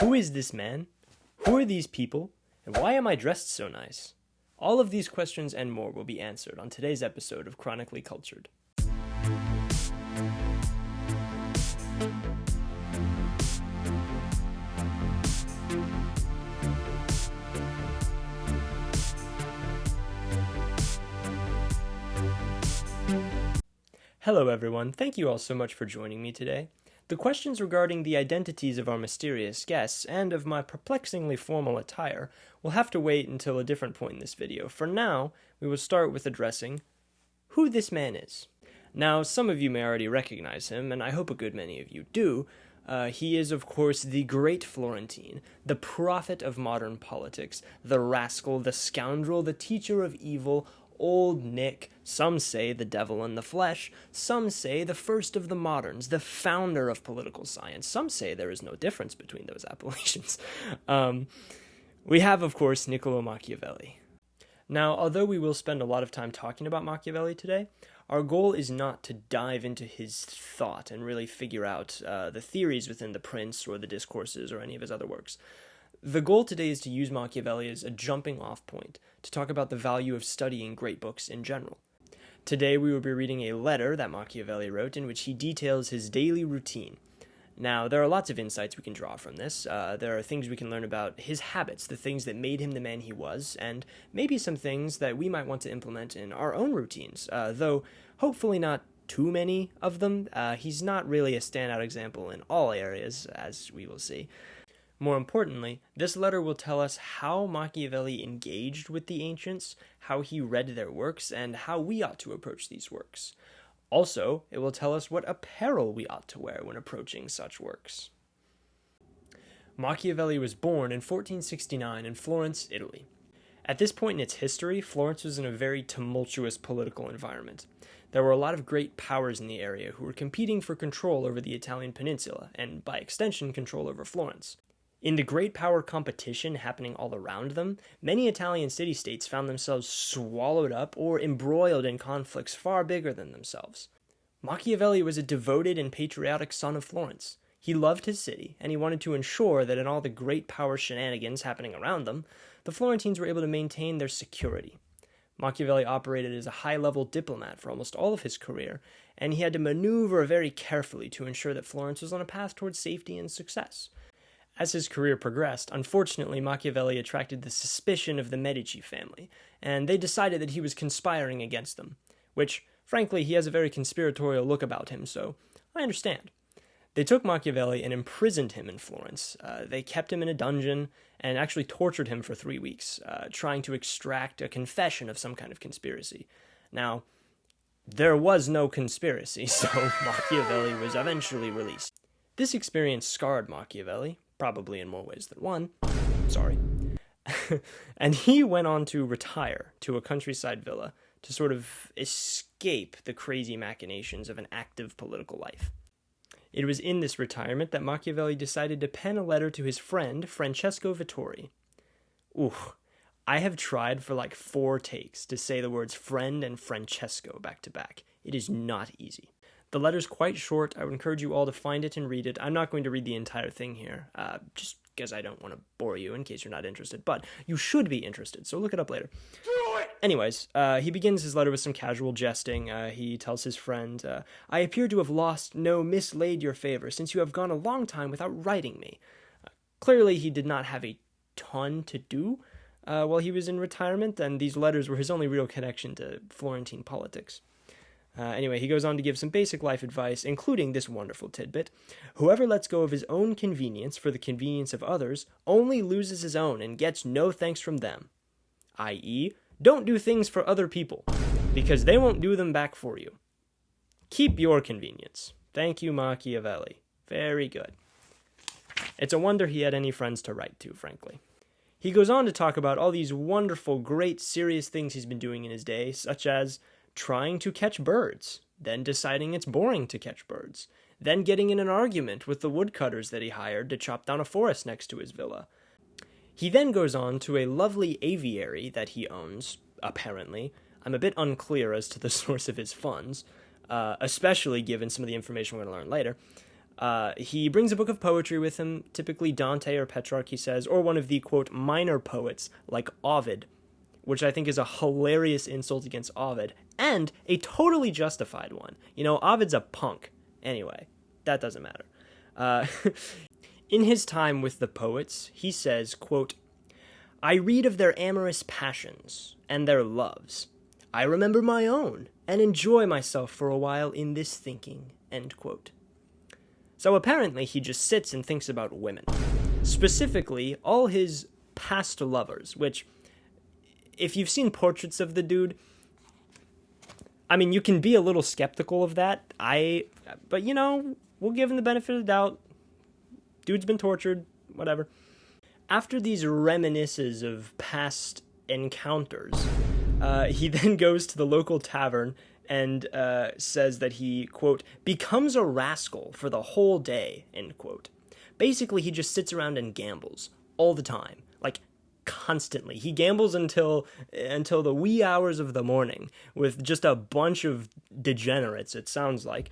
Who is this man? Who are these people? And why am I dressed so nice? All of these questions and more will be answered on today's episode of Chronically Cultured. Hello everyone, thank you all so much for joining me today. The questions regarding the identities of our mysterious guests and of my perplexingly formal attire will have to wait until a different point in this video. For now, we will start with addressing who this man is. Now, some of you may already recognize him, and I hope a good many of you do. He is, of course, the great Florentine, the prophet of modern politics, the rascal, the scoundrel, the teacher of evil, Old Nick, some say the devil in the flesh, some say the first of the moderns, the founder of political science. Some say there is no difference between those appellations. We have, of course, Niccolo Machiavelli. Now, although we will spend a lot of time talking about Machiavelli today, our goal is not to dive into his thought and really figure out the theories within The Prince or the Discourses or any of his other works. The goal today is to use Machiavelli as a jumping-off point to talk about the value of studying great books in general. Today we will be reading a letter that Machiavelli wrote in which he details his daily routine. Now, there are lots of insights we can draw from this. There are things we can learn about his habits, the things that made him the man he was, and maybe some things that we might want to implement in our own routines, though hopefully not too many of them. He's not really a standout example in all areas, as we will see. More importantly, this letter will tell us how Machiavelli engaged with the ancients, how he read their works, and how we ought to approach these works. Also, it will tell us what apparel we ought to wear when approaching such works. Machiavelli was born in 1469 in Florence, Italy. At this point in its history, Florence was in a very tumultuous political environment. There were a lot of great powers in the area who were competing for control over the Italian peninsula, and by extension, control over Florence. In the great power competition happening all around them, many Italian city-states found themselves swallowed up or embroiled in conflicts far bigger than themselves. Machiavelli was a devoted and patriotic son of Florence. He loved his city, and he wanted to ensure that in all the great power shenanigans happening around them, the Florentines were able to maintain their security. Machiavelli operated as a high-level diplomat for almost all of his career, and he had to maneuver very carefully to ensure that Florence was on a path towards safety and success. As his career progressed, unfortunately, Machiavelli attracted the suspicion of the Medici family, and they decided that he was conspiring against them, which, frankly, he has a very conspiratorial look about him, so I understand. They took Machiavelli and imprisoned him in Florence. They kept him in a dungeon and actually tortured him for 3 weeks, trying to extract a confession of some kind of conspiracy. Now, there was no conspiracy, so Machiavelli was eventually released. This experience scarred Machiavelli, probably in more ways than one. Sorry. And he went on to retire to a countryside villa to sort of escape the crazy machinations of an active political life. It was in this retirement that Machiavelli decided to pen a letter to his friend, Francesco Vettori. I have tried for like 4 takes to say the words friend and Francesco back to back. It is not easy. The letter's quite short. I would encourage you all to find it and read it. I'm not going to read the entire thing here, just because I don't want to bore you in case you're not interested, but you should be interested, so look it up later. Anyways, he begins his letter with some casual jesting. He tells his friend, I appear to have lost, no, mislaid your favor, since you have gone a long time without writing me. Clearly, he did not have a ton to do while he was in retirement, and these letters were his only real connection to Florentine politics. Anyway, he goes on to give some basic life advice, including this wonderful tidbit. Whoever lets go of his own convenience for the convenience of others only loses his own and gets no thanks from them. I.e., don't do things for other people, because they won't do them back for you. Keep your convenience. Thank you, Machiavelli. Very good. It's a wonder he had any friends to write to, frankly. He goes on to talk about all these wonderful, great, serious things he's been doing in his day, such as trying to catch birds, then deciding it's boring to catch birds, then getting in an argument with the woodcutters that he hired to chop down a forest next to his villa. He then goes on to a lovely aviary that he owns, apparently. I'm a bit unclear as to the source of his funds, especially given some of the information we're going to learn later. He brings a book of poetry with him, typically Dante or Petrarch, he says, or one of the, quote, minor poets, like Ovid, which I think is a hilarious insult against Ovid, and a totally justified one. You know, Ovid's a punk. Anyway, that doesn't matter. In his time with the poets, he says, quote, I read of their amorous passions and their loves. I remember my own, and enjoy myself for a while in this thinking, end quote. So apparently he just sits and thinks about women. Specifically, all his past lovers, which, if you've seen portraits of the dude, I mean, you can be a little skeptical of that. But you know, we'll give him the benefit of the doubt. Dude's been tortured, whatever. After these reminiscences of past encounters, he then goes to the local tavern and says that he, quote, becomes a rascal for the whole day, end quote. Basically, he just sits around and gambles all the time, like constantly. He gambles until the wee hours of the morning with just a bunch of degenerates, it sounds like.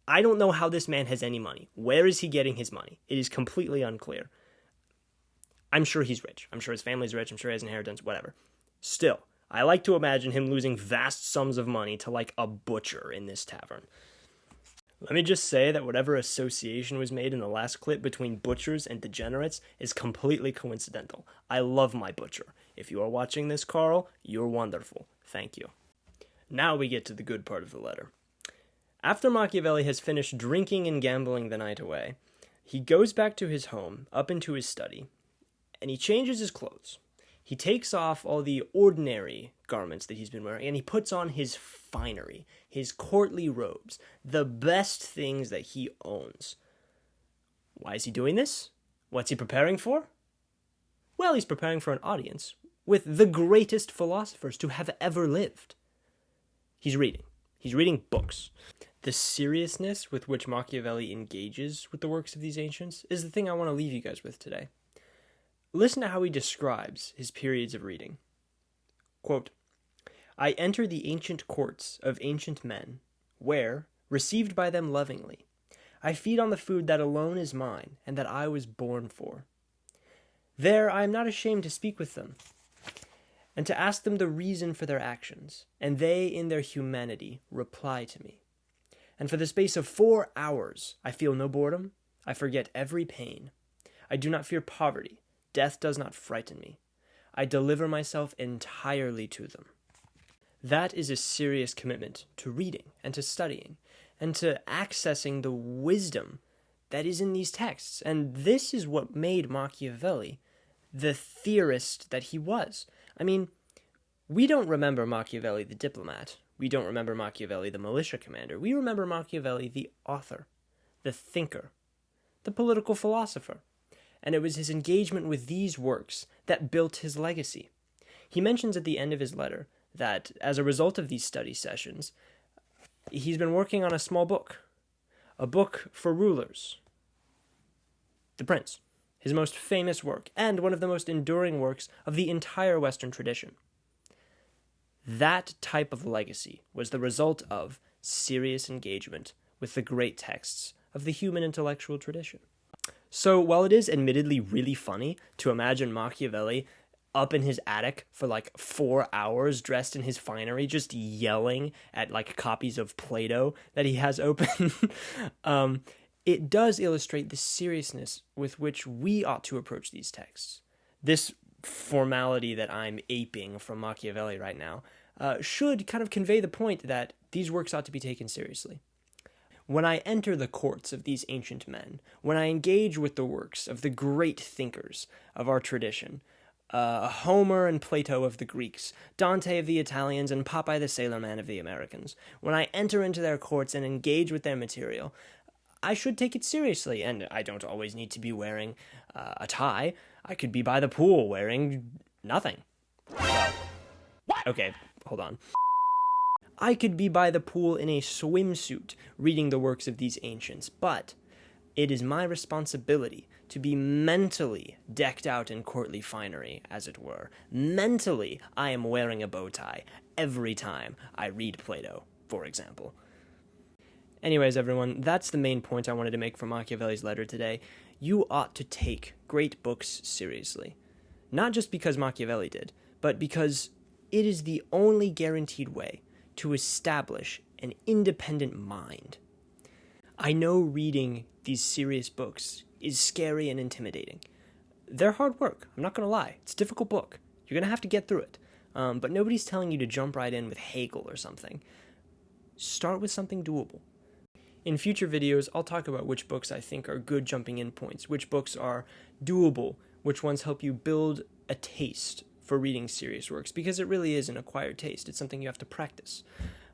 I don't know how this man has any money. Where is he getting his money? It is completely unclear. I'm sure he's rich. I'm sure his family's rich. I'm sure he has inheritance, whatever. Still, I like to imagine him losing vast sums of money to, like, a butcher in this tavern. Let me just say that whatever association was made in the last clip between butchers and degenerates is completely coincidental. I love my butcher. If you are watching this, Carl, you're wonderful. Thank you. Now we get to the good part of the letter. After Machiavelli has finished drinking and gambling the night away, he goes back to his home, up into his study, and he changes his clothes. He takes off all the ordinary garments that he's been wearing, and he puts on his finery, his courtly robes, the best things that he owns. Why is he doing this? What's he preparing for? Well, he's preparing for an audience with the greatest philosophers to have ever lived. He's reading. He's reading books. The seriousness with which Machiavelli engages with the works of these ancients is the thing I want to leave you guys with today. Listen to how he describes his periods of reading. Quote, I enter the ancient courts of ancient men, where, received by them lovingly, I feed on the food that alone is mine and that I was born for. There I am not ashamed to speak with them, and to ask them the reason for their actions, and they in their humanity reply to me. And for the space of 4 hours I feel no boredom, I forget every pain. I do not fear poverty, death does not frighten me. I deliver myself entirely to them. That is a serious commitment to reading and to studying, and to accessing the wisdom that is in these texts. And this is what made Machiavelli the theorist that he was. I mean, we don't remember Machiavelli the diplomat. We don't remember Machiavelli the militia commander. We remember Machiavelli the author, the thinker, the political philosopher. And it was his engagement with these works that built his legacy. He mentions at the end of his letter that, as a result of these study sessions, he's been working on a small book, a book for rulers. The Prince, his most famous work, and one of the most enduring works of the entire Western tradition. That type of legacy was the result of serious engagement with the great texts of the human intellectual tradition. So while it is admittedly really funny to imagine Machiavelli up in his attic for like 4 hours dressed in his finery, just yelling at like copies of Plato that he has open, it does illustrate the seriousness with which we ought to approach these texts. This formality that I'm aping from Machiavelli right now should kind of convey the point that these works ought to be taken seriously. When I enter the courts of these ancient men, when I engage with the works of the great thinkers of our tradition, Homer and Plato of the Greeks, Dante of the Italians, and Popeye the Sailor Man of the Americans, when I enter into their courts and engage with their material, I should take it seriously, and I don't always need to be wearing a tie. I could be by the pool wearing nothing. Well, okay, hold on. I could be by the pool in a swimsuit reading the works of these ancients, but it is my responsibility to be mentally decked out in courtly finery, as it were. Mentally, I am wearing a bow tie every time I read Plato, for example. Anyways, everyone, that's the main point I wanted to make from Machiavelli's letter today. You ought to take great books seriously. Not just because Machiavelli did, but because it is the only guaranteed way to establish an independent mind. I know reading these serious books is scary and intimidating. They're hard work, I'm not going to lie. It's a difficult book. You're going to have to get through it. But nobody's telling you to jump right in with Hegel or something. Start with something doable. In future videos, I'll talk about which books I think are good jumping in points, which books are doable, which ones help you build a taste for reading serious works, because it really is an acquired taste. It's something you have to practice.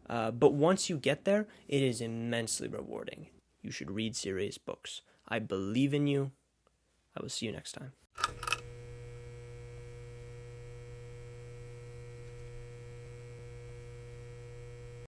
But once you get there, it is immensely rewarding. You should read serious books. I believe in you. I will see you next time.